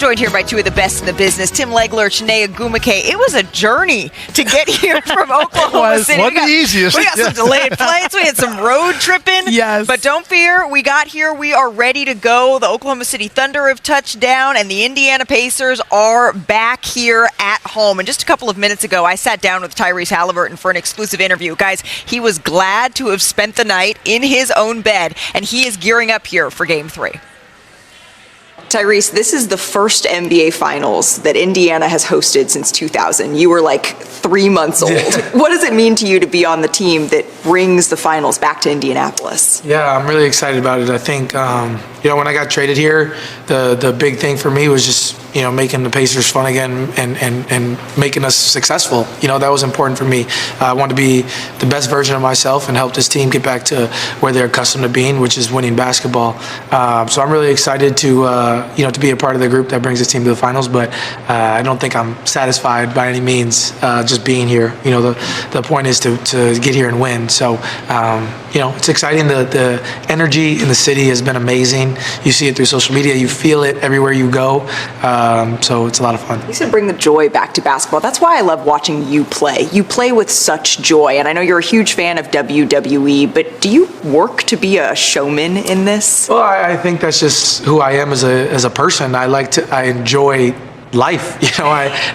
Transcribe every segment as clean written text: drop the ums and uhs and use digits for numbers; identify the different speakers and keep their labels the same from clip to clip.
Speaker 1: joined here by two of the best in the business, Tim Legler, Chiney Ogwumike. It was a journey to get here from Oklahoma City.
Speaker 2: Wasn't the easiest.
Speaker 1: We got some delayed flights. We had some road tripping.
Speaker 2: Yes.
Speaker 1: But don't fear. We got here. We are ready to go. The Oklahoma City Thunder have touched down, and the Indiana Pacers are back here at home. And just a couple of minutes ago, I sat down with Tyrese Halliburton for an exclusive interview. Guys, he was glad to have spent the night in his own bed, and he is gearing up here for Game 3. Tyrese, this is the first NBA Finals that Indiana has hosted since 2000. You were like 3 months old. What does it mean to you to be on the team that brings the Finals back to Indianapolis?
Speaker 3: Yeah, I'm really excited about it. I think, when I got traded here, the big thing for me was just, making the Pacers fun again and making us successful. That was important for me. I wanted to be the best version of myself and help this team get back to where they're accustomed to being, which is winning basketball. So I'm really excited to be a part of the group that brings this team to the finals, but I don't think I'm satisfied by any means just being here. The point is to get here and win. So, it's exciting. The energy in the city has been amazing. You see it through social media. You feel it everywhere you go. So it's a lot of fun.
Speaker 1: You said bring the joy back to basketball. That's why I love watching you play. You play with such joy, and I know you're a huge fan of WWE, but do you work to be a showman in this?
Speaker 3: Well, I think that's just who I am as a person. I enjoy life.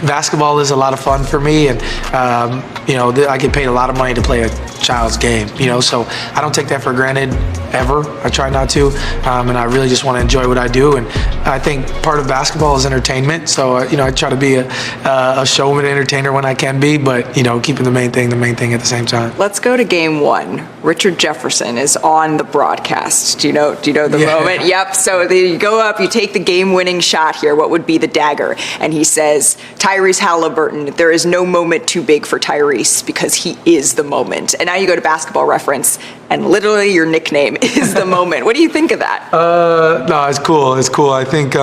Speaker 3: Basketball is a lot of fun for me, and I get paid a lot of money to play a child's game. So I don't take that for granted ever. I try not to, and I really just want to enjoy what I do. And I think part of basketball is entertainment. So I try to be a showman, entertainer when I can be, but keeping the main thing at the same time.
Speaker 1: Let's go to Game 1. Richard Jefferson is on the broadcast. Do you know the moment? Yep. So you go up, you take the game-winning shot here. What would be the dagger? And he says, Tyrese Halliburton, there is no moment too big for Tyrese because he is the moment. And now you go to Basketball Reference, and literally your nickname is the moment. What do you think of that?
Speaker 3: No, it's cool. It's cool. I think,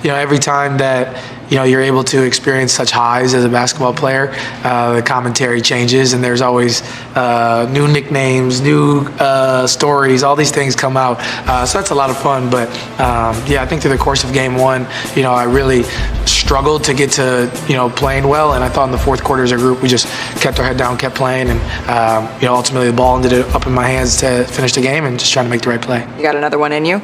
Speaker 3: every time that you're able to experience such highs as a basketball player, the commentary changes, and there's always new nicknames, new stories, all these things come out. So that's a lot of fun. But I think through the course of Game 1, I really struggled to get to playing well, and I thought in the fourth quarter as a group we just kept our head down, kept playing, and ultimately the ball ended up in my hands to finish the game and just trying to make the right play.
Speaker 1: You got another one in you?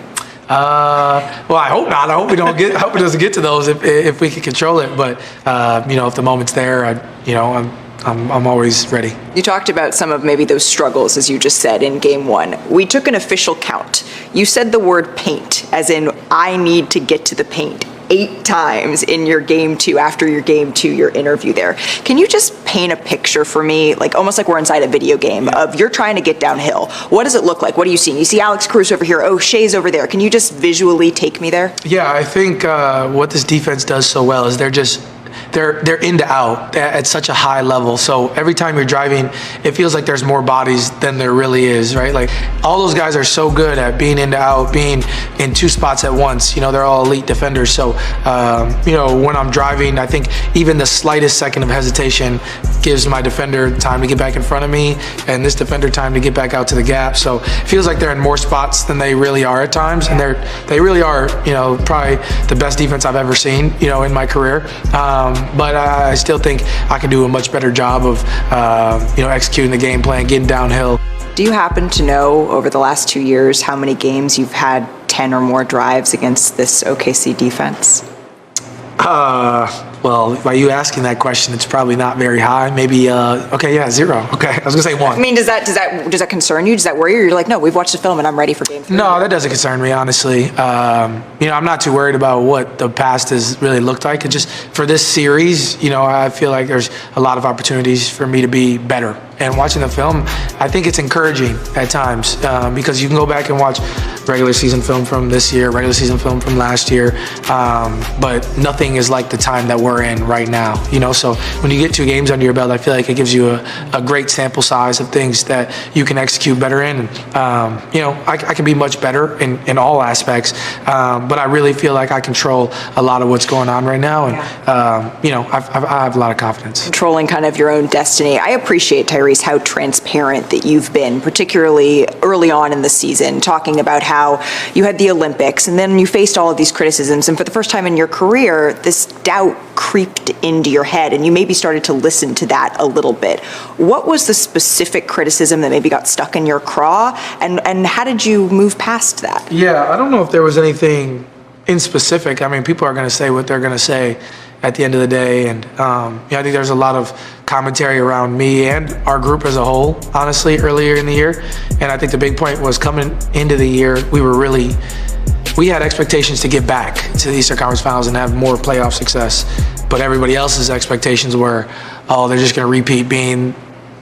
Speaker 3: Well, I hope not. I hope I hope it doesn't get to those if we can control it. But if the moment's there, I'm always ready.
Speaker 1: You talked about some of maybe those struggles, as you just said, in Game 1. We took an official count. You said the word paint, as in I need to get to the paint, 8 times in your Game 2, after your Game 2, your interview there. Can you just paint a picture for me, almost like we're inside a video game, of you're trying to get downhill? What does it look like? What are you seeing? You see Alex Cruz over here. Oh, Shea's over there. Can you just visually take me there?
Speaker 3: Yeah, I think what this defense does so well is they're in to out at such a high level. So every time you're driving, it feels like there's more bodies than there really is, right? Like all those guys are so good at being in to out, being in 2 spots at once. They're all elite defenders. So, when I'm driving, I think even the slightest second of hesitation gives my defender time to get back in front of me and this defender time to get back out to the gap. So it feels like they're in more spots than they really are at times. And they really are, probably the best defense I've ever seen, in my career. But I still think I can do a much better job of, executing the game plan, getting downhill.
Speaker 1: Do you happen to know over the last 2 years how many games you've had 10 or more drives against this OKC defense?
Speaker 3: Well, by you asking that question, it's probably not very high. Maybe, 0. Okay, I was gonna say 1.
Speaker 1: I mean, does that concern you? Does that worry you? Or you're like, no, we've watched the film and I'm ready for Game 3?
Speaker 3: No, that doesn't concern me, honestly. I'm not too worried about what the past has really looked like. It's just for this series, I feel like there's a lot of opportunities for me to be better. And watching the film, I think it's encouraging at times because you can go back and watch regular season film from this year, regular season film from last year, but nothing is like the time that we're in right now. So when you get 2 games under your belt, I feel like it gives you a great sample size of things that you can execute better in. I can be much better in all aspects, but I really feel like I control a lot of what's going on right now, and I have a lot of confidence.
Speaker 1: Controlling kind of your own destiny. I appreciate Tyrese Tyrese, how transparent that you've been, particularly early on in the season, talking about how you had the Olympics and then you faced all of these criticisms. And for the first time in your career, this doubt creeped into your head and you maybe started to listen to that a little bit. What was the specific criticism that maybe got stuck in your craw, and how did you move past that?
Speaker 3: Yeah, I don't know if there was anything in specific. I mean, people are going to say what they're going to say at the end of the day. And I think there's a lot of commentary around me and our group as a whole, honestly, earlier in the year. And I think the big point was coming into the year, we had expectations to get back to the Eastern Conference Finals and have more playoff success. But everybody else's expectations were, they're just going to repeat being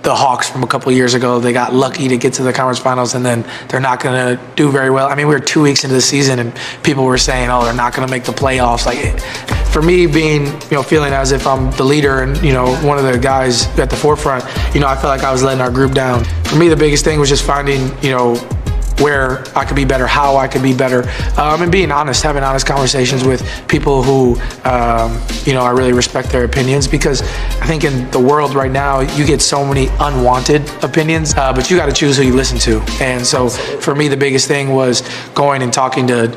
Speaker 3: the Hawks from a couple of years ago. They got lucky to get to the conference finals and then they're not going to do very well. I mean, we were 2 weeks into the season and people were saying, they're not going to make the playoffs. Like, for me being, feeling as if I'm the leader and, one of the guys at the forefront, I felt like I was letting our group down. For me, the biggest thing was just finding, where I could be better, how I could be better, and being honest, having honest conversations with people who, I really respect their opinions, because I think in the world right now, you get so many unwanted opinions, but you got to choose who you listen to. And so for me, the biggest thing was going and talking to,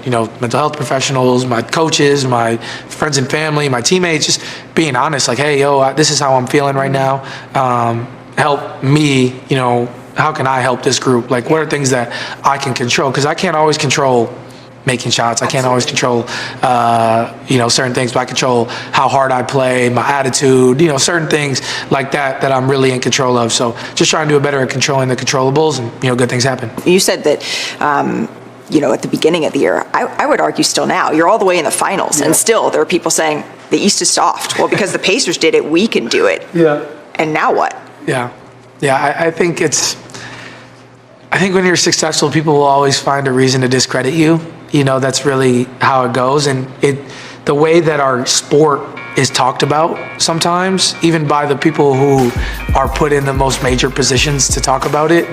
Speaker 3: mental health professionals, my coaches, my friends and family, my teammates, just being honest, like, hey, this is how I'm feeling right now. Help me, how can I help this group? Like, what are things that I can control? Because I can't always control making shots. I can't always control, certain things, but I control how hard I play, my attitude, certain things like that I'm really in control of. So just trying to do better at controlling the controllables and, good things happen.
Speaker 1: You said that, at the beginning of the year, I would argue still now, you're all the way in the finals, and still there are people saying the East is soft. Well, because the Pacers did it, we can do it.
Speaker 3: Yeah.
Speaker 1: And now what?
Speaker 3: Yeah. I think when you're successful, people will always find a reason to discredit you. That's really how it goes. And the way that our sport is talked about sometimes, even by the people who are put in the most major positions to talk about it,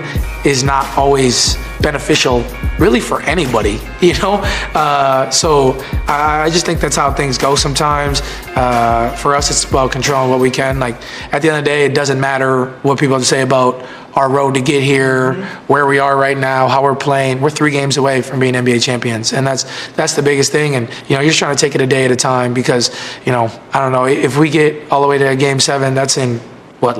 Speaker 3: is not always beneficial really for anybody, So I just think that's how things go sometimes. For us, it's about controlling what we can. Like, at the end of the day, it doesn't matter what people have to say about our road to get here, where we are right now, how we're playing. We're 3 games away from being NBA champions, and that's the biggest thing. And you're just trying to take it a day at a time, because I don't know, if we get all the way to Game 7, that's in what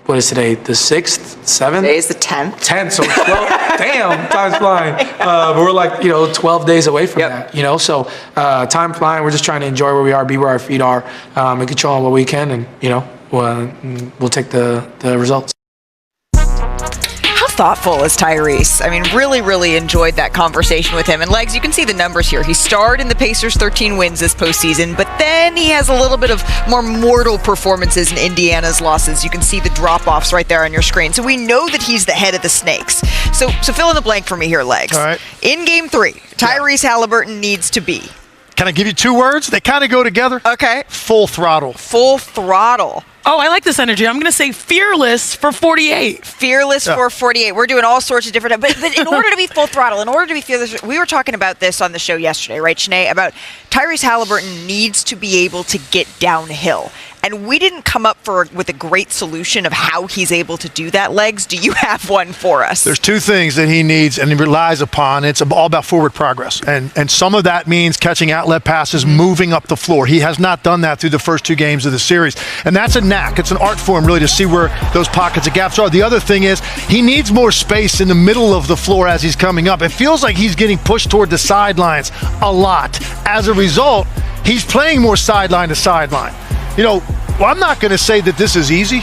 Speaker 3: is today, the 6th, 7th?
Speaker 1: Today is the 10th.
Speaker 3: 10th, so 12, damn, time's flying. But we're 12 days away from that, So time flying, we're just trying to enjoy where we are, be where our feet are, and control what we can, and, we'll take the results.
Speaker 1: Thoughtful is Tyrese. I mean, really enjoyed that conversation with him. And Legs, you can see the numbers here. He starred in the Pacers' 13 wins this postseason, but then he has a little bit of more mortal performances in Indiana's losses. You can see the drop-offs right there on your screen. So we know that he's the head of the Snakes. So fill in the blank for me here, Legs.
Speaker 2: All right.
Speaker 1: In Game 3, Tyrese Halliburton needs to be.
Speaker 2: Can I give you 2 words? They kind of go together.
Speaker 1: Okay.
Speaker 2: Full throttle.
Speaker 1: Full throttle.
Speaker 4: Oh, I like this energy. I'm going to say fearless for 48.
Speaker 1: Fearless for 48. We're doing all sorts of different... But in order to be full throttle, in order to be fearless... We were talking about this on the show yesterday, right, Shanae? About Tyrese Halliburton needs to be able to get downhill. And we didn't come up with a great solution of how he's able to do that, Legs. Do you have one for us?
Speaker 2: There's 2 things that he needs and he relies upon. It's all about forward progress. And some of that means catching outlet passes, moving up the floor. He has not done that through the first 2 games of the series. And that's a knack. It's an art form, really, to see where those pockets of gaps are. The other thing is he needs more space in the middle of the floor as he's coming up. It feels like he's getting pushed toward the sidelines a lot. As a result, he's playing more sideline to sideline. I'm not going to say that this is easy.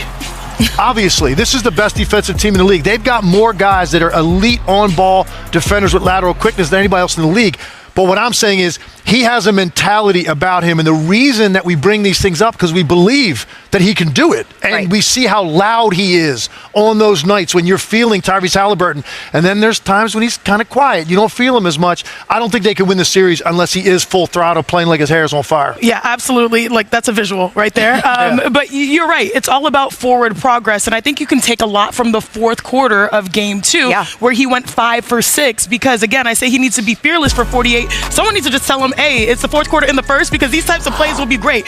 Speaker 2: Obviously, this is the best defensive team in the league. They've got more guys that are elite on-ball defenders with lateral quickness than anybody else in the league. But what I'm saying is he has a mentality about him, and the reason that we bring these things up because we believe that he can do it, and we see how loud he is on those nights when you're feeling Tyrese Halliburton, and then there's times when he's kind of quiet. You don't feel him as much. I don't think they can win the series unless he is full throttle, playing like his hair is on fire.
Speaker 4: Yeah, absolutely. Like, that's a visual right there. But you're right. It's all about forward progress, and I think you can take a lot from the fourth quarter of Game 2, where he went 5 for 6, because, again, I say he needs to be fearless for 48. Someone needs to just tell him, hey, it's the fourth quarter in the first, because these types of plays will be great.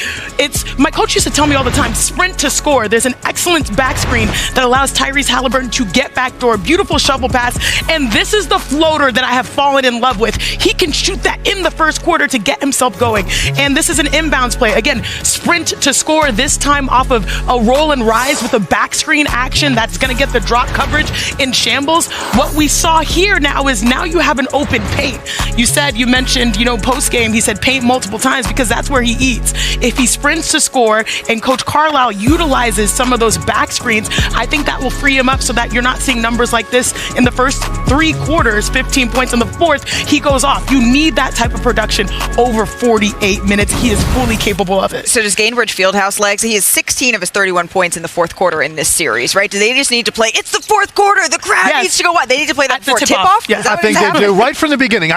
Speaker 4: My coach used to tell me all the time, sprint to score. There's an excellent back screen that allows Tyrese Halliburton to get backdoor. Beautiful shovel pass. And this is the floater that I have fallen in love with. He can shoot that in the first quarter to get himself going. And this is an inbounds play. Again, sprint to score, this time off of a roll and rise with a back screen action that's going to get the drop coverage in shambles. What we saw here now is now you have an open paint. You mentioned, post game, he said paint multiple times because that's where he eats. If he sprints to score and Coach Carlisle utilizes some of those back screens, I think that will free him up so that you're not seeing numbers like this in the first 3 quarters, 15 points in the fourth. He goes off. You need that type of production over 48 minutes. He is fully capable of it.
Speaker 1: So does Gainbridge Fieldhouse legs? He has 16 of his 31 points in the fourth quarter in this series, right? Do they just need to play, it's the fourth quarter, the crowd needs to go what? They need to play that before tip-off?
Speaker 4: Yes.
Speaker 2: I think they do, right from the beginning.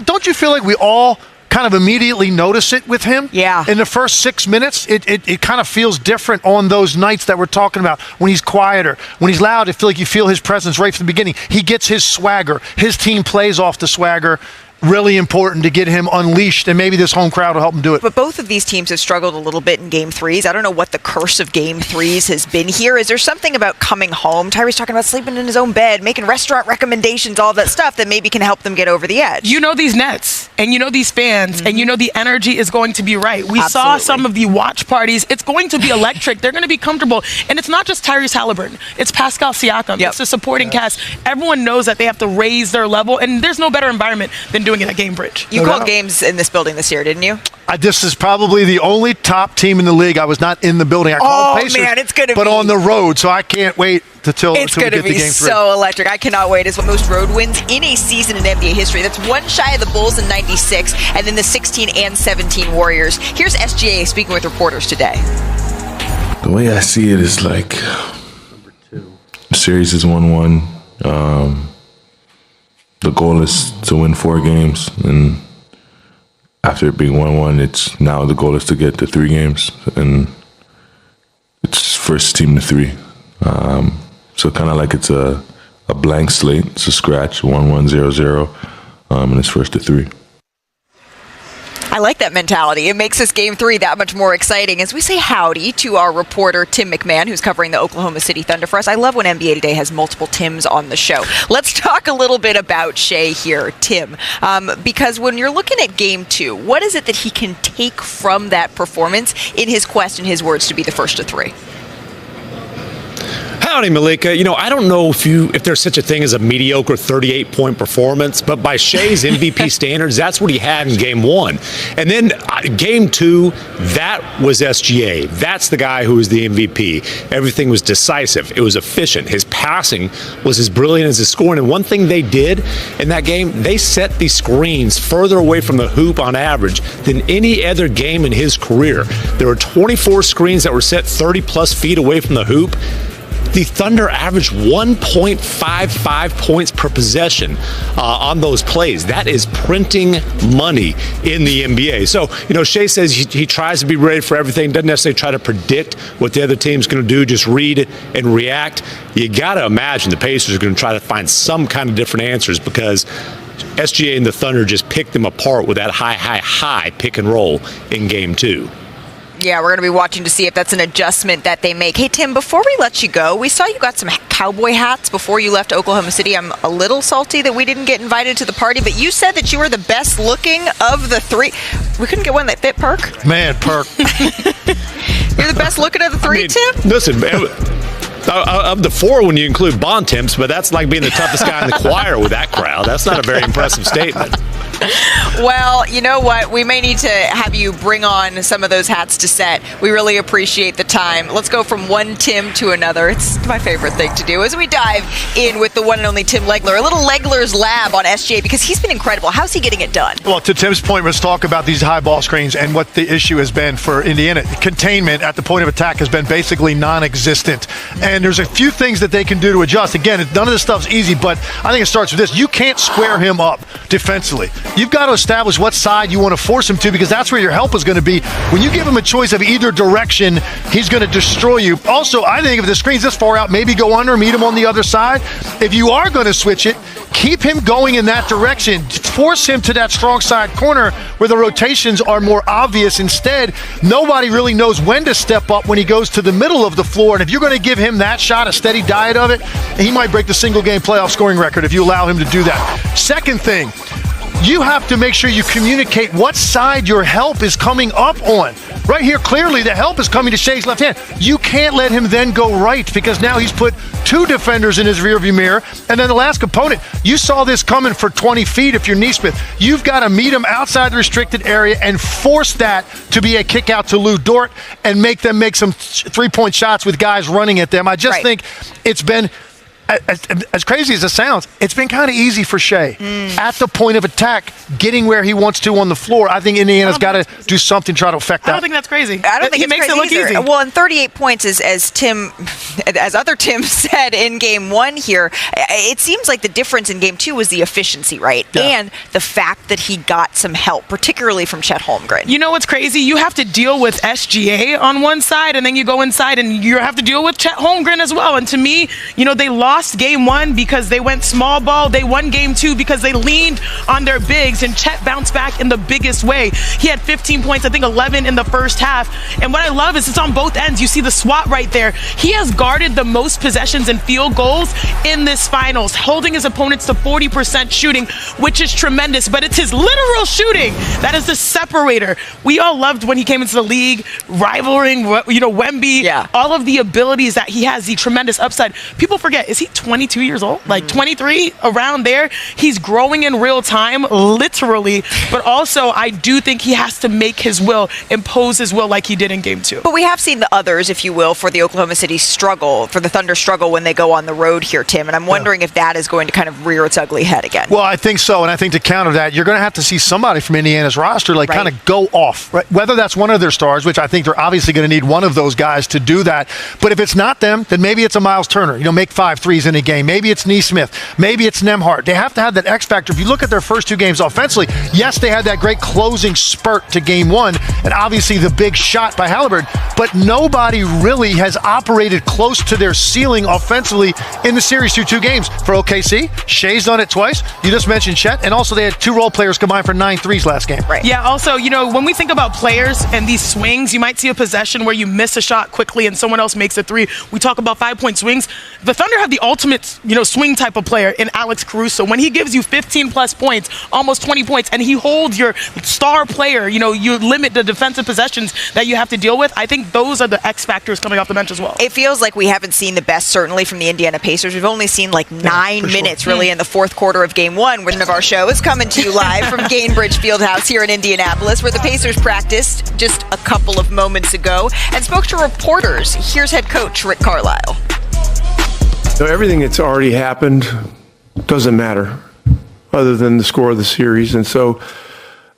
Speaker 2: Don't you feel like we all kind of immediately notice it with him?
Speaker 1: Yeah.
Speaker 2: In the first 6 minutes, it kind of feels different on those nights that we're talking about. When he's quieter, when he's loud, I feel like you feel his presence right from the beginning. He gets his swagger. His team plays off the swagger. Really important to get him unleashed, and maybe this home crowd will help him do it.
Speaker 1: But both of these teams have struggled a little bit in game threes. I don't know what the curse of game threes has been here. Is there something about coming home? Tyree's talking about sleeping in his own bed, making restaurant recommendations, all that stuff that maybe can help them get over the edge.
Speaker 4: These nets, and these fans, and the energy is going to be right. We saw some of the watch parties. It's going to be electric. They're going to be comfortable. And it's not just Tyrese Halliburton. It's Pascal Siakam. It's the supporting cast. Everyone knows that they have to raise their level, and there's no better environment than doing it at Gainbridge.
Speaker 1: You called games in this building this year, didn't you?
Speaker 2: This is probably the only top team in the league. I was not in the building. I called Pacers,
Speaker 1: man, it's going to be.
Speaker 2: But on the road, so I can't wait until we get to game 3.
Speaker 1: It's going to be so electric. I cannot wait. It's what most road wins in a season in NBA history. That's one shy of the Bulls in 96, and then the 16 and 17 Warriors. Here's SGA speaking with reporters today.
Speaker 5: The way I see it is like the series is 1-1. The goal is to win 4 games, and after it being 1-1, it's now the goal is to get to 3 games, and it's first team to 3. So kind of like it's a blank slate. It's a scratch, 1-1, 0-0, and it's first to 3.
Speaker 1: I like that mentality. It makes this game 3 that much more exciting. As we say howdy to our reporter, Tim McMahon, who's covering the Oklahoma City Thunder for us. I love when NBA Today has multiple Tims on the show. Let's talk a little bit about Shai here, Tim. Because when you're looking at game 2, what is it that he can take from that performance in his quest, in his words, to be the first to 3?
Speaker 6: Howdy, Malika. I don't know if there's such a thing as a mediocre 38-point performance, but by Shai's MVP standards, that's what he had in game 1. And then game 2, that was SGA. That's the guy who was the MVP. Everything was decisive. It was efficient. His passing was as brilliant as his scoring. And one thing they did in that game, they set these screens further away from the hoop on average than any other game in his career. There were 24 screens that were set 30-plus feet away from the hoop. The Thunder averaged 1.55 points per possession on those plays. That is printing money in the NBA. So, Shai says he tries to be ready for everything, doesn't necessarily try to predict what the other team's going to do, just read and react. You got to imagine the Pacers are going to try to find some kind of different answers because SGA and the Thunder just picked them apart with that high pick and roll in game 2.
Speaker 1: Yeah, we're going to be watching to see if that's an adjustment that they make. Hey, Tim, before we let you go, we saw you got some cowboy hats before you left Oklahoma City. I'm a little salty that we didn't get invited to the party, but you said that you were the best looking of the 3. We couldn't get one that fit Perk?
Speaker 2: Man, Perk.
Speaker 1: You're the best looking of the 3, Tim?
Speaker 6: Listen, of the 4 when you include Bond Temps, but that's like being the toughest guy in the choir with that crowd. That's not a very impressive statement.
Speaker 1: Well, you know what? We may need to have you bring on some of those hats to set. We really appreciate the time. Let's go from one Tim to another. It's my favorite thing to do as we dive in with the one and only Tim Legler. A little Legler's Lab on SGA because he's been incredible. How's he getting it done?
Speaker 2: Well, to Tim's point, let's talk about these high ball screens and what the issue has been for Indiana. Containment at the point of attack has been basically non-existent. And And there's a few things that they can do to adjust. Again, none of this stuff's easy, but I think it starts with this. You can't square him up defensively. You've got to establish what side you want to force him to, because that's where your help is going to be. When you give him a choice of either direction, he's going to destroy you. Also, I think if the screen's this far out, maybe go under, meet him on the other side. If you are going to switch it, keep him going in that direction. Force him to that strong side corner where the rotations are more obvious. Instead, nobody really knows when to step up when he goes to the middle of the floor. And if you're going to give him that shot, a steady diet of it, he might break the single-game playoff scoring record if you allow him to do that. Second thing, you have to make sure you communicate what side your help is coming up on. Right here, clearly the help is coming to Shea's left hand. You can't let him then go right, because now he's put two defenders in his rearview mirror. And then the last component, you saw this coming for 20 feet if you're Neesmith. You've got to meet him outside the restricted area and force that to be a kick out to Lou Dort and make them make some three-point shots with guys running at them. I just think it's been, as crazy as it sounds, it's been kind of easy for Shea at the point of attack, getting where he wants to on the floor. I think Indiana's got to do something to try to affect that.
Speaker 4: I don't think that's crazy.
Speaker 1: I don't think
Speaker 4: he
Speaker 1: it's
Speaker 4: makes
Speaker 1: crazy
Speaker 4: it look
Speaker 1: either.
Speaker 4: easy.
Speaker 1: Well, and 38 points is, as other Tim said in game one here, it seems like the difference in game two was the efficiency, right?
Speaker 2: Yeah.
Speaker 1: And the fact that he got some help, particularly from Chet Holmgren.
Speaker 4: You know what's crazy? You have to deal with SGA on one side, and then you go inside and you have to deal with Chet Holmgren as well. And to me, they lost game one because they went small ball. They won game two because they leaned on their bigs, and Chet bounced back in the biggest way. He had 15 points, I think 11 in the first half. And what I love is it's on both ends. You see the swap right there. He has guarded the most possessions and field goals in this finals, holding his opponents to 40% shooting, which is tremendous. But it's his literal shooting that is the separator. We all loved when he came into the league, rivaling, Wemby, all of the abilities that he has, the tremendous upside. People forget, is he 22 years old? Like 23, around there? He's growing in real time, literally. But also, I do think he has to make his will, impose his will like he did in game two.
Speaker 1: But we have seen the others, if you will, for the Oklahoma City struggle, for the Thunder struggle when they go on the road here, Tim. And I'm wondering if that is going to kind of rear its ugly head again.
Speaker 2: Well, I think so. And I think to counter that, you're going to have to see somebody from Indiana's roster kind of go off, right? Whether that's one of their stars, which I think they're obviously going to need one of those guys to do that. But if it's not them, then maybe it's a Miles Turner, make 5 threes in a game. Maybe it's Neesmith. Maybe it's Nembhard. They have to have that X factor. If you look at their first two games offensively, yes, they had that great closing spurt to game one, and obviously the big shot by Halliburton, but nobody really has operated close to their ceiling offensively in the series through two games. For OKC, Shea's done it twice. You just mentioned Chet, and also they had two role players combined for 9 threes last game.
Speaker 1: Right.
Speaker 4: Yeah, also, when we think about players and these swings, you might see a possession where you miss a shot quickly and someone else makes a three. We talk about 5-point swings. The Thunder have the ultimate, swing type of player in Alex Caruso. When he gives you 15-plus points, almost 20 points, and he holds your star player, you limit the defensive possessions that you have to deal with. I think those are the X factors coming off the bench as well.
Speaker 1: It feels like we haven't seen the best, certainly, from the Indiana Pacers. We've only seen 9 minutes, really, in the fourth quarter of game one. One of our show is coming to you live from Gainbridge Fieldhouse here in Indianapolis, where the Pacers practiced just a couple of moments ago and spoke to reporters. Here's head coach Rick Carlisle.
Speaker 7: So everything that's already happened doesn't matter other than the score of the series. And so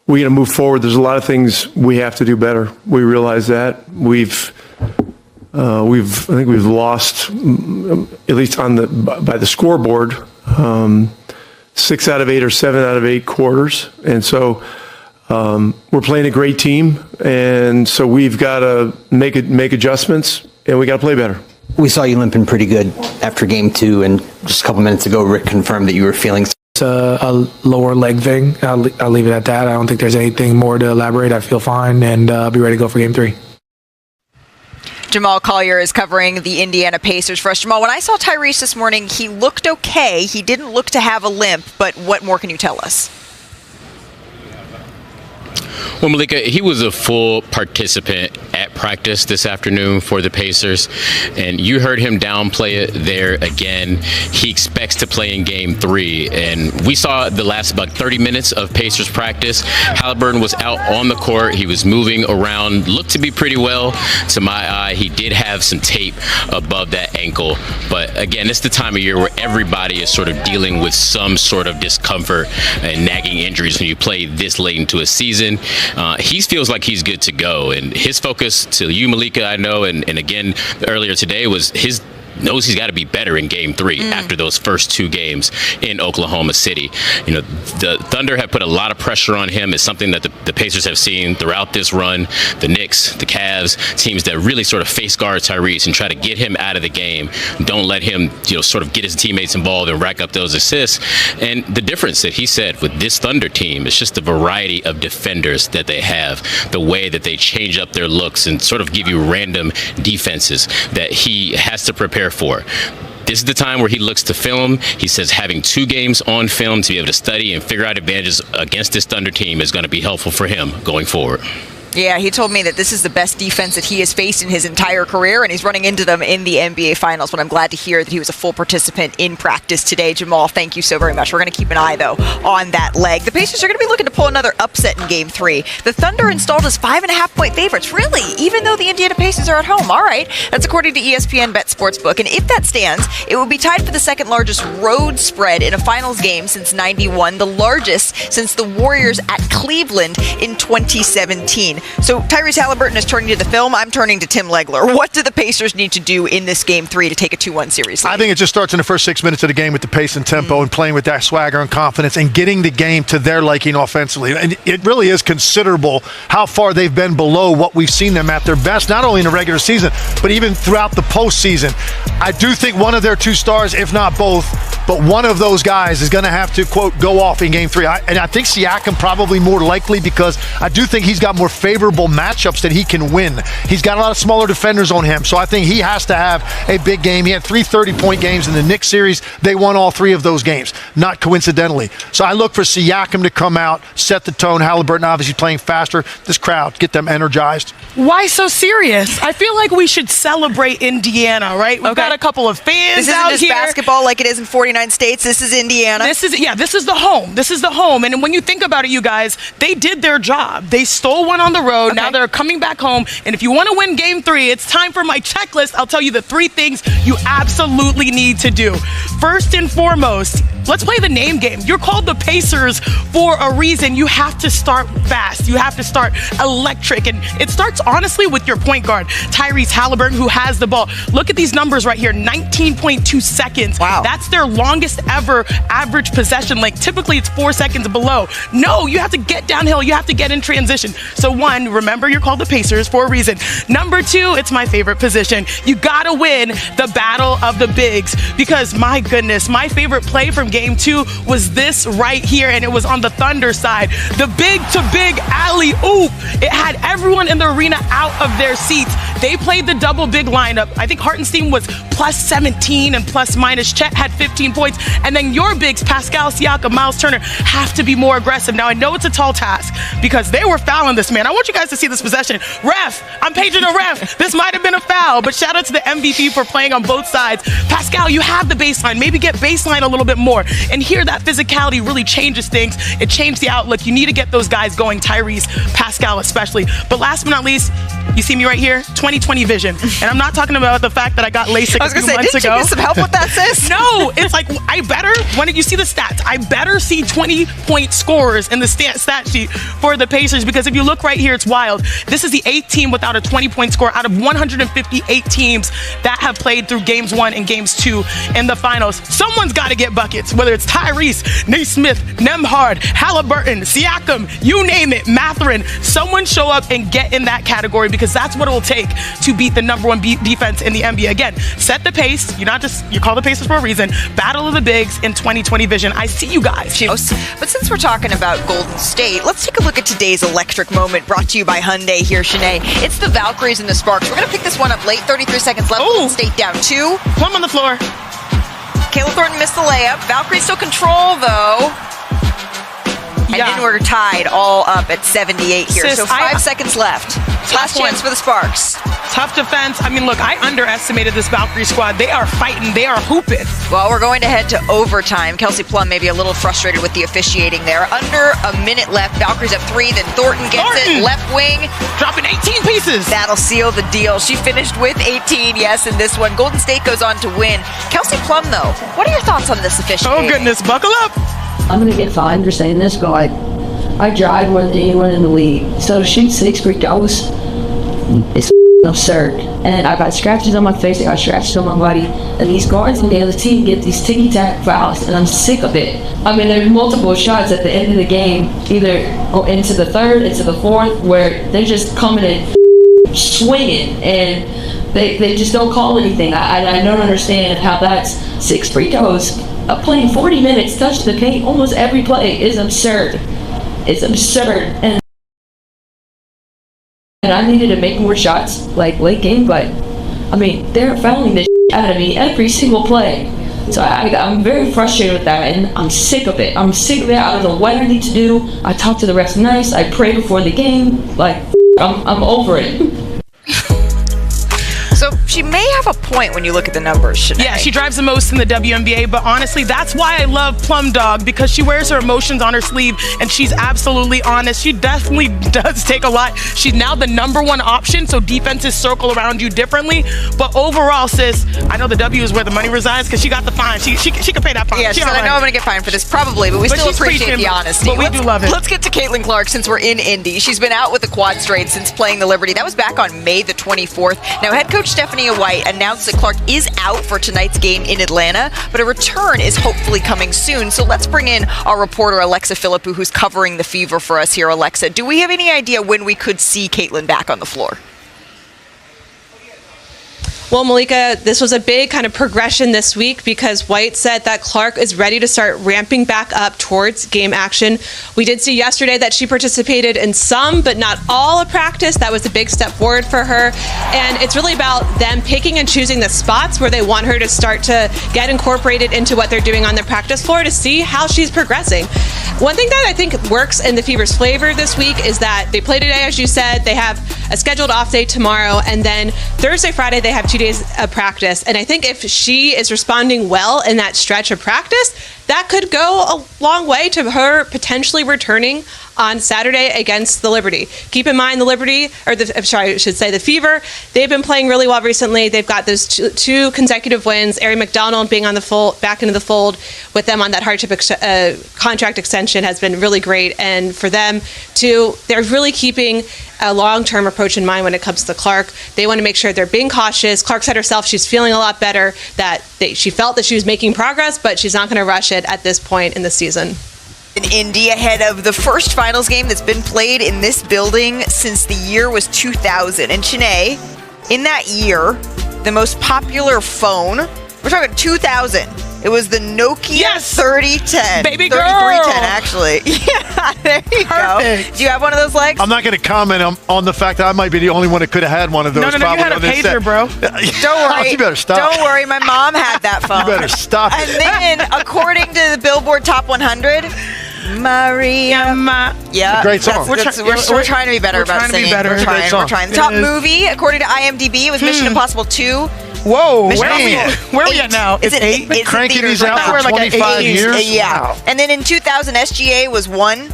Speaker 7: we got to move forward. There's a lot of things we have to do better. We realize that. I think we've lost, at least by the scoreboard, 6 out of 8 or 7 out of 8 quarters. And so we're playing a great team. And so we've got to make adjustments, and we got to play better.
Speaker 8: We saw you limping pretty good after game two, and just a couple minutes ago, Rick confirmed that you were feeling.
Speaker 3: It's a lower leg thing. I'll leave it at that. I don't think there's anything more to elaborate. I feel fine, and I'll be ready to go for game 3.
Speaker 1: Jamal Collier is covering the Indiana Pacers for us. Jamal, when I saw Tyrese this morning, he looked okay. He didn't look to have a limp, but what more can you tell us?
Speaker 9: Well, Malika, he was a full participant at practice this afternoon for the Pacers, and you heard him downplay it there again. He expects to play in game 3, and we saw the last about 30 minutes of Pacers practice. Halliburton was out on the court. He was moving around, looked to be pretty well to my eye. He did have some tape above that ankle, but again, it's the time of year where everybody is sort of dealing with some sort of discomfort and nagging injuries when you play this late into a season. He feels like he's good to go, and his focus, to you, Malika, I know, and again earlier today, was his knows he's got to be better in Game 3 after those first 2 games in Oklahoma City. The Thunder have put a lot of pressure on him. It's something that the Pacers have seen throughout this run. The Knicks, the Cavs, teams that really sort of face guard Tyrese and try to get him out of the game. Don't let him, sort of get his teammates involved and rack up those assists. And the difference that he said with this Thunder team is just the variety of defenders that they have, the way that they change up their looks and sort of give you random defenses that he has to prepare for. This is the time where he looks to film. He says having 2 games on film to be able to study and figure out advantages against this Thunder team is going to be helpful for him going forward.
Speaker 1: Yeah, he told me that this is the best defense that he has faced in his entire career, and he's running into them in the NBA Finals. But I'm glad to hear that he was a full participant in practice today. Jamal, thank you so very much. We're going to keep an eye, though, on that leg. The Pacers are going to be looking to pull another upset in Game 3. The Thunder installed as 5.5-point favorites, really, even though the Indiana Pacers are at home. All right, that's according to ESPN Bet Sportsbook. And if that stands, it will be tied for the second largest road spread in a Finals game since '91, the largest since the Warriors at Cleveland in 2017. So Tyrese Halliburton is turning to the film. I'm turning to Tim Legler. What do the Pacers need to do in this Game 3 to take a 2-1 series lead?
Speaker 2: I think it just starts in the first 6 minutes of the game with the pace and tempo and playing with that swagger and confidence and getting the game to their liking offensively. And it really is considerable how far they've been below what we've seen them at their best, not only in the regular season, but even throughout the postseason. I do think one of their 2 stars, if not both, but one of those guys is going to have to, quote, go off in Game 3. And I think Siakam probably more likely because I do think he's got more favorable matchups that he can win. He's got a lot of smaller defenders on him, so I think he has to have a big game. He had 3 30-point games in the Knicks series. They won all 3 of those games, not coincidentally. So I look for Siakam to come out, set the tone. Halliburton obviously playing faster. This crowd, get them energized.
Speaker 4: Why so serious? I feel like we should celebrate Indiana, right? We've got a couple of fans out here.
Speaker 1: This isn't just basketball like it is in 49 states. This is Indiana.
Speaker 4: This is the home. This is the home. And when you think about it, you guys, they did their job. They stole one on the road. Now they're coming back home. And if you want to win Game 3, it's time for my checklist. I'll tell you the 3 things you absolutely need to do. First and foremost, let's play the name game. You're called the Pacers for a reason. You have to start fast. You have to start electric. And it starts, honestly, with your point guard, Tyrese Halliburton, who has the ball. Look at these numbers right here, 19.2 seconds.
Speaker 1: Wow.
Speaker 4: That's their longest ever average possession length. Typically, it's 4 seconds below. No, you have to get downhill. You have to get in transition. So 1, remember you're called the Pacers for a reason. Number 2, it's my favorite position. You got to win the battle of the bigs because, my goodness, my favorite play from Game 2 was this right here, and it was on the Thunder side. The big-to-big alley-oop. It had everyone in the arena out of their seats. They played the double big lineup. I think Hartenstein was plus 17 and plus minus. Chet had 15 points. And then your bigs, Pascal Siakam, Miles Turner, have to be more aggressive. Now, I know it's a tall task because they were fouling this man. I want you guys to see this possession. Ref, I'm paging a ref. This might have been a foul, but shout out to the MVP for playing on both sides. Pascal, you have the baseline. Maybe get baseline a little bit more. And here, that physicality really changes things. It changed the outlook. You need to get those guys going, Tyrese, Pascal especially. But last but not least, you see me right here, 20/20 vision. And I'm not talking about the fact that I got LASIK a few months ago.
Speaker 1: Didn't you get some help with that, sis?
Speaker 4: No, it's like when you see the stats, I better see 20-point scorers in the stat sheet for the Pacers because if you look right here, it's wild. This is the 8th team without a 20-point score out of 158 teams that have played through Games 1 and Games 2 in the finals. Someone's got to get buckets, whether it's Tyrese, Naismith, Nembhard, Halliburton, Siakam, you name it, Mathurin. Someone show up and get in that category because that's what it will take to beat the number 1 defense in the NBA. Again, set the pace. You call the Pacers for a reason. Battle of the bigs in 20/20 vision. I see you guys.
Speaker 1: But since we're talking about Golden State, let's take a look at today's electric moment brought to you by Hyundai here, Shanae. It's the Valkyries and the Sparks. We're going to pick this one up late. 33 seconds left. Golden State down 2.
Speaker 4: Plum on the floor.
Speaker 1: Caleb Thornton missed the layup. Valkyries still control, though. And then we're tied all up at 78 here.
Speaker 4: Sis,
Speaker 1: so 5 seconds left. Last chance for the Sparks.
Speaker 4: Tough defense. I mean, look, I underestimated this Valkyrie squad. They are fighting. They are hooping.
Speaker 1: Well, we're going to head to overtime. Kelsey Plum may be a little frustrated with the officiating there. Under a minute left. Valkyrie's up 3. Then Thornton gets it. Left wing.
Speaker 4: Dropping 18 pieces.
Speaker 1: That'll seal the deal. She finished with 18, yes, in this one. Golden State goes on to win. Kelsey Plum, though, what are your thoughts on this officiating?
Speaker 4: Oh, goodness. Buckle up.
Speaker 10: I'm going to get fined for saying this, but I drive more than anyone in the league. So to shoot 6 free throws, it's absurd. And I got scratches on my face, I got scratches on my body, and these guards on the other team get these ticky-tack fouls, and I'm sick of it. I mean, there's multiple shots at the end of the game, either into the third, into the fourth, where they're just coming and swinging, and they just don't call anything. I don't understand how that's 6 free throws. Playing 40 minutes, touch the paint almost every play is absurd. It's absurd. And I needed to make more shots, like late game, but I mean, they're fouling the out of me every single play. So I'm very frustrated with that, and I'm sick of it. I'm sick of it. I don't know what I need to do. I talk to the refs nice. I pray before the game. Like, I'm over it.
Speaker 1: So she may have a point when you look at the numbers, Shanae.
Speaker 4: Yeah, she drives the most in the WNBA, but honestly, that's why I love Plum Dog, because she wears her emotions on her sleeve, and she's absolutely honest. She definitely does take a lot. She's now the #1 option, so defenses circle around you differently. But overall, sis, I know the W is where the money resides, because she got the fine. She can pay that fine.
Speaker 1: Yeah, she said, I know I'm going to get fined for this, probably, but we still appreciate the honesty.
Speaker 4: But we do love it.
Speaker 1: Let's get to Caitlin Clark, since we're in Indy. She's been out with a quad strain since playing the Liberty. That was back on May the 24th. Now, head coach Stephanie White announced that Clark is out for tonight's game in Atlanta, but a return is hopefully coming soon. So let's bring in our reporter, Alexa Philippou, who's covering the Fever for us here. Alexa, do we have any idea when we could see Caitlin back on the floor?
Speaker 11: Well, Malika, this was a big kind of progression this week because White said that Clark is ready to start ramping back up towards game action. We did see yesterday that she participated in some, but not all of practice. That was a big step forward for her. And it's really about them picking and choosing the spots where they want her to start to get incorporated into what they're doing on the practice floor to see how she's progressing. One thing that I think works in the Fever's flavor this week is that they play today, as you said. They have a scheduled off day tomorrow, and then Thursday, Friday, they have 2 days of practice. And I think if she is responding well in that stretch of practice, that could go a long way to her potentially returning on Saturday against the Liberty. Keep in mind the Liberty, the Fever, they've been playing really well recently. They've got those two consecutive wins. Ari McDonald being on the back into the fold with them on that hardship contract extension has been really great. And for them they're really keeping a long-term approach in mind when it comes to Clark. They want to make sure they're being cautious. Clark said herself she's feeling a lot better, that she felt that she was making progress, but she's not going to rush it at this point in the season.
Speaker 1: In Indy, ahead of the first finals game that's been played in this building since the year was 2000. And Shanae, in that year, the most popular phone, we're talking 2000. It was the Nokia 3010.
Speaker 4: Baby girl.
Speaker 1: 3310, actually. Yeah, there you
Speaker 4: Perfect.
Speaker 1: go. Do you have one of those legs?
Speaker 2: I'm not going to comment on the fact that I might be the only one that could have had one of those.
Speaker 4: No, you had a pager, bro.
Speaker 1: Don't worry.
Speaker 2: You better stop.
Speaker 1: Don't worry. My mom had that phone.
Speaker 2: You better stop it.
Speaker 1: And then, according to the Billboard Top 100, Maria. Yeah.
Speaker 2: Great song.
Speaker 1: We're trying to be better about singing. We're trying. The top movie, according to IMDb, was Mission Impossible 2.
Speaker 4: Whoa, where are we at now? It's 8?
Speaker 1: It's
Speaker 2: cranking these out
Speaker 1: now.
Speaker 2: for 25 years?
Speaker 1: Yeah. Wow. And then in 2000, SGA was 1.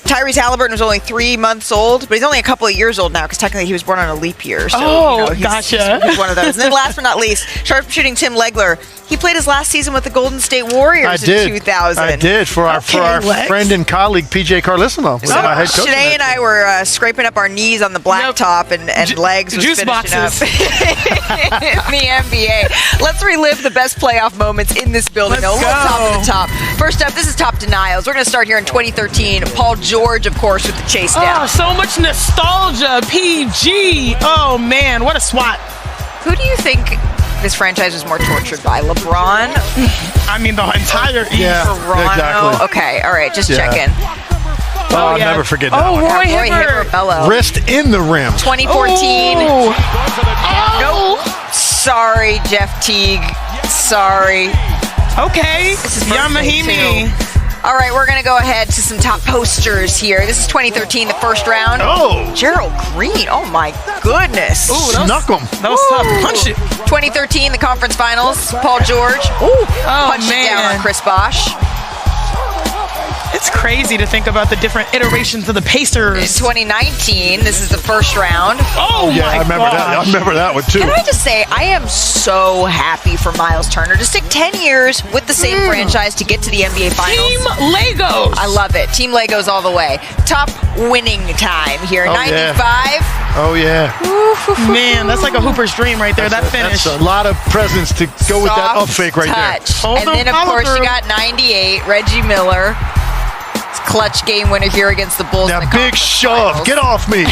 Speaker 1: Tyrese Halliburton was only 3 months old, but he's only a couple of years old now because technically he was born on a leap year. So,
Speaker 4: gotcha.
Speaker 1: He's one of those. And then last but not least, sharpshooting Tim Legler. He played his last season with the Golden State Warriors in 2000.
Speaker 2: I did for our friend and colleague PJ Carlissimo.
Speaker 1: My head coach. Shanae and I were scraping up our knees on the blacktop, and legs was finishing
Speaker 4: boxes.
Speaker 1: up in the NBA. Let's relive the best playoff moments in this building.
Speaker 4: Let's go.
Speaker 1: Top to the top. First up, this is top denials. We're going to start here in 2013. Paul George, of course, with the chase down.
Speaker 4: Oh, so much nostalgia. PG. Oh, man, what a swat.
Speaker 1: Who do you think this franchise was more tortured by? LeBron?
Speaker 4: I mean, the entire
Speaker 1: Toronto?
Speaker 2: Exactly.
Speaker 1: Okay, all right, just checking.
Speaker 2: I'll never forget that one.
Speaker 4: Roy Hibbert.
Speaker 1: Bello.
Speaker 2: Wrist in the rim.
Speaker 1: 2014. Nope. Sorry, Jeff Teague. Sorry.
Speaker 4: Okay.
Speaker 1: This is
Speaker 4: Yamahimi.
Speaker 1: All right, we're going to go ahead to some top posters here. This is 2013, the first round.
Speaker 2: Oh.
Speaker 1: Gerald Green. Oh, my goodness.
Speaker 2: Ooh, snuck him.
Speaker 4: That was tough. Punch it.
Speaker 1: 2013, the conference finals. Paul George. Punched it down on Chris Bosh.
Speaker 4: It's crazy to think about the different iterations of the Pacers.
Speaker 1: In 2019, this is the first round.
Speaker 4: Oh,
Speaker 2: yeah,
Speaker 4: my
Speaker 2: I remember
Speaker 4: God.
Speaker 2: that. I remember that one too.
Speaker 1: Can I just say, I am so happy for Miles Turner to stick 10 years with the same franchise to get to the NBA Finals.
Speaker 4: Team Legos.
Speaker 1: I love it. Team Legos all the way. Top winning time here. 95.
Speaker 2: Oh, yeah.
Speaker 1: Ooh,
Speaker 4: Man, that's like a hooper's dream right there. That finish.
Speaker 2: That's a lot of presence to go with that up fake right
Speaker 1: touch.
Speaker 2: there.
Speaker 1: And then, of course, you got 98, Reggie Miller. Clutch game winner here against the Bulls.
Speaker 2: That big shove. Get off me.